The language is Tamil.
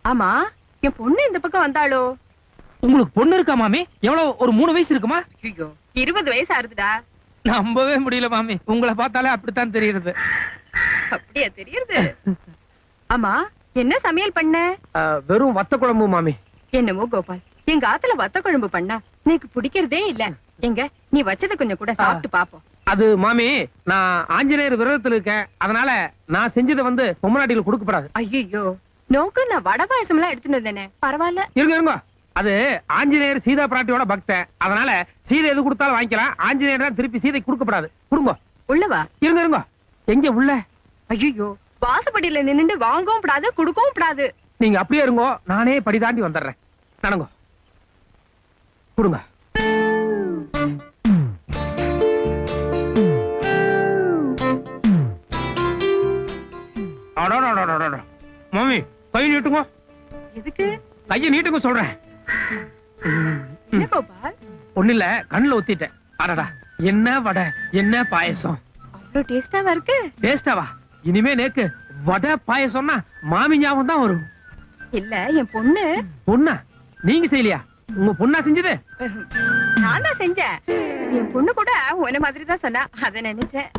ஆமா, என் பொண்ணு இந்த பக்கம் வந்தாளோ? உங்களுக்கு பொண்ணு இருக்கா மாமி? எவ்வளவு, ஒரு 3 வயசு இருக்குமா? ஐயோ, 20 வயசு ஆறுதுடா. நம்பவே முடியல மாமி, உங்களை பார்த்தாலே அப்படித்தான் தெரியுது. அப்படியா தெரியுது? ஆமா, என்ன சமையல் பண்ண? வெறும் வத்த குழம்பு மாமி. என்னமோ கோபால், எங்க ஆத்துல வத்த குழம்பு பண்ணா நீக்கு பிடிக்கிறதே இல்ல. எங்க நீ வச்சத கொஞ்சம் கூட சாப்பிட்டு பாப்போம். அது மாமி, நான் ஆஞ்சநேயர் விரதத்துல இருக்கேன், அதனால நான் செஞ்சதை பொம்மநாட்டிகள் கொடுக்கப்படாது. ஐயோ, நோக்கு நான் வடை பாயசம் எல்லாம் எடுத்துட்டு வந்தேனே, பரவாயில்ல. இருங்க இருங்க, அது ஆஞ்சநேயர் சீதா பிராட்டியோட பக்தன், அதனால சீதை எது கொடுத்தாலும் வாங்கிக்கலாம். ஆஞ்சநேயர் தான் திருப்பி சீதை கொடுக்கப்படாது. கொடுங்க. உள்ளவா? இருங்க இருங்க, எங்க உள்ள? ஐயோ, வாசப்படியில நின்னுட்டு வாங்கவும் கூடாது, கொடுக்கவும் கூடாது. நீங்க அப்படியே இருங்கோ, நானே படி தாண்டி வந்துடுறேன். நடங்கோ, கொடுங்க. மாமி, கை நீட்டுங்க. எதுக்கு? கையை நீட்டுங்க சொல்றேன். என்ன கோபால்? ஒண்ணு இல்ல, கண்ணுல ஊத்திட்டேன். அடடா, என்ன வடை, என்ன பாயசம், அவ்வளவு டேஸ்டாவா இருக்கு. டேஸ்டாவா? இனிமே நேக்கு வடை பாயசம்னா மாமி ஞாபகம் தான் வரும். இல்ல, என் பொண்ணு. பொண்ணா? நீங்க செய்யலையா? உங்க பொண்ணா செஞ்சது? நான் தான் செஞ்சேன். என் பொண்ணு கூட உன்ன மாதிரி தான் சொன்னா, அத நினைச்சேன்.